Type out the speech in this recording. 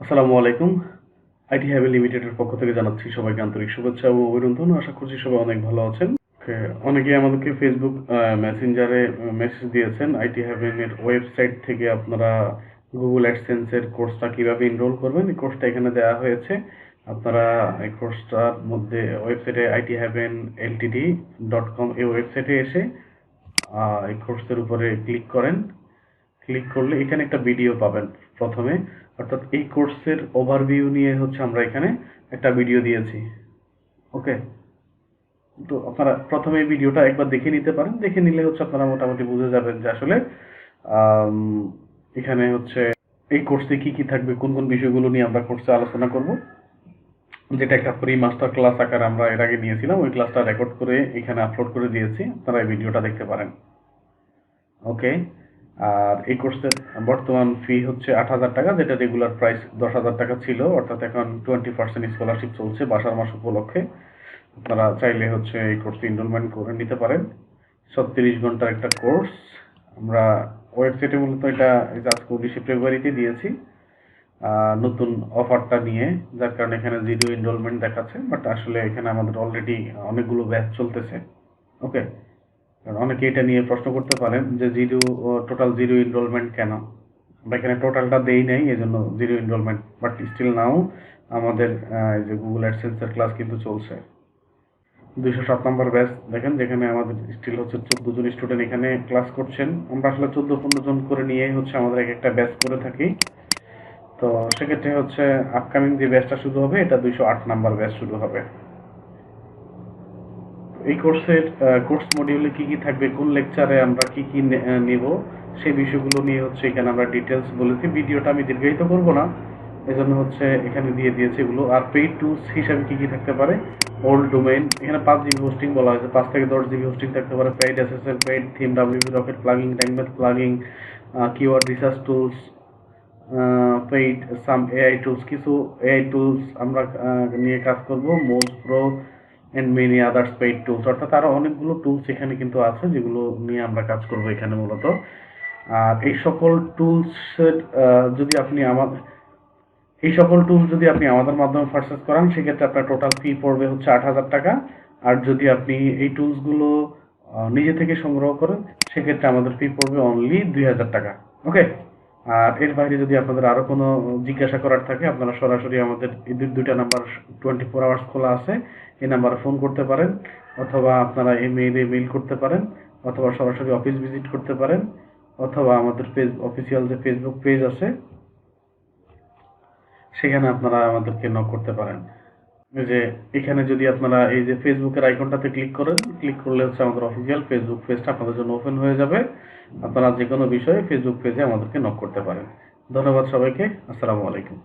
আসসালামু আলাইকুম। IT heavy লিমিটেডের পক্ষ থেকে জানাচ্ছি সবাইকে আন্তরিক শুভেচ্ছা এবং অভিনন্দন। আশা করছি সবাই অনেক ভালো আছেন। অনেকেই আমাদেরকে ফেসবুক মেসেঞ্জারে মেসেজ দিয়েছেন আইটি হ্যাভেনের ওয়েবসাইট থেকে আপনারা গুগল অ্যাডসেন্সের কোর্সটা কিভাবে এনরোল করবেন, এই কোর্সটা এখানে দেওয়া হয়েছে। আপনারা এই কোর্সটার মধ্যে ওয়েবসাইটে ithavenltd.com এই ওয়েবসাইটে এসে এই কোর্সের উপরে ক্লিক করেন। ক্লিক করলে এখানে একটা ভিডিও পাবেন প্রথমে, অর্থাৎ এই কোর্সের ওভারভিউ নিয়ে হচ্ছে আমরা এখানে একটা ভিডিও দিয়েছি। ওকে, তো আপনারা প্রথমে এই ভিডিওটা একবার দেখে নিতে পারেন। দেখে নিলে হচ্ছে আপনারা মোটামুটি বুঝে যাবেন যে আসলে এখানে হচ্ছে এই কোর্সে কি কি থাকবে, কোন কোন বিষয়গুলো নিয়ে আমরা কোর্সে আলোচনা করব, যেটা একটা ফ্রি মাস্টার ক্লাস আকারে আমরা এর আগে নিয়েছিলাম। ওই ক্লাসটা রেকর্ড করে এখানে আপলোড করে দিয়েছি, আপনারা এই ভিডিওটা দেখতে পারেন। ওকে, আর এই কোর্সের বর্তমান ফি হচ্ছে 8,000 টাকা, যেটা রেগুলার প্রাইস 10,000 টাকা ছিল, অর্থাৎ এখন 20% স্কলারশিপ চলছে বাসার মাস উপলক্ষে। আপনারা চাইলে হচ্ছে এই কোর্সে এনরোলমেন্ট করে নিতে পারেন। 36 ঘন্টার একটা কোর্স। আমরা ওয়েবসাইটে মূলত এটা আজকে 19 ফেব্রুয়ারিতে দিয়েছি নতুন অফারটা নিয়ে, যার কারণে এখানে জিরো এনরোলমেন্ট দেখাচ্ছে, বাট আসলে এখানে আমাদের অলরেডি অনেকগুলো ব্যাচ চলতেছে। ওকে, কারণ অনেকে এটা নিয়ে প্রশ্ন করতে পারেন যে টোটাল জিরো এনরোলমেন্ট কেন। আমরা এখানে টোটালটা দেই নাই, এই জন্য zero enrollment, but still now আমাদের এই যে গুগল অ্যাডসেন্সের ক্লাস কিন্তু চলছে। 207 নম্বর ব্যাচ দেখেন, যেখানে আমাদের স্টিল হচ্ছে 14 জন স্টুডেন্ট এখানে ক্লাস করছেন। আমরা আসলে 14-15 জন করে নিয়ে হচ্ছে আমাদের একটা ব্যাচ করে থাকি। তো সেক্ষেত্রে হচ্ছে আপকামিং যে ব্যাচটা শুরু হবে, এটা 208 নাম্বার ব্যাচ শুরু হবে। এই কোর্সের কোর্স মডিউলে কি কি থাকবে, কোন লেকচারে আমরা কি কি নেব, সেই বিষয়গুলো নিয়ে হচ্ছে এখানে আমরা ডিটেলস বলেছি। ভিডিওটা আমি দীর্ঘায়িত করব না, এজন্য হচ্ছে এখানে দিয়ে দিয়েছি এগুলো। আর পেইড টুলস হিসাবে কি কি থাকতে পারে, ওল্ড ডোমেইন, এখানে 5 জিবি হোস্টিং বলা হয়েছে, 5 থেকে 10 জিবি হোস্টিং থাকতে পারে, paid SSL, paid theme, WP Rocket plugin, language plugin, keyword research tools, paid some AI tools, কিছু এআই টুলস আমরা নিয়ে কাজ করব, Moz Pro and many others paid tools, অর্থাৎ আরো অনেকগুলো টুলস এখানে কিন্তু আছে যেগুলো নিয়ে আমরা কাজ করব এখানে মূলত। আর এই সকল টুলস যদি আপনি আমাদের মাধ্যমে পারচেজ করান, সেক্ষেত্রে আপনার টোটাল ফি পড়বে হচ্ছে 8,000 টাকা। আর যদি আপনি এই টুলসগুলো নিজে থেকে সংগ্রহ করেন, সেক্ষেত্রে আমাদের ফি পড়বে অনলি 2,000 টাকা। ওকে, আর এর বাইরে যদি আপনাদের আরো কোনো জিজ্ঞাসা করার থাকে, আপনারা সরাসরি আমাদের এই দুইটা নাম্বার 24 আওয়ার্স খোলা আছে, এই নাম্বারে ফোন করতে পারেন, অথবা আপনারা ইমেইলে মেইল করতে পারেন, অথবা সরাসরি অফিস ভিজিট করতে পারেন, অথবা আমাদের অফিসিয়াল যে ফেসবুক পেজ আছে সেখানে আপনারা আমাদেরকে নক করতে পারেন। এই যে এখানে যদি আপনারা এই যে ফেসবুকের আইকনটাতে ক্লিক করেন, ক্লিক করলে হচ্ছে আমাদের অফিসিয়াল ফেসবুক পেজটা আপনাদের জন্য ওপেন হয়ে যাবে। আপনারা যে কোনো বিষয়ে ফেসবুক পেজে আমাদেরকে নক করতে পারেন। ধন্যবাদ সবাইকে। আসসালামু আলাইকুম।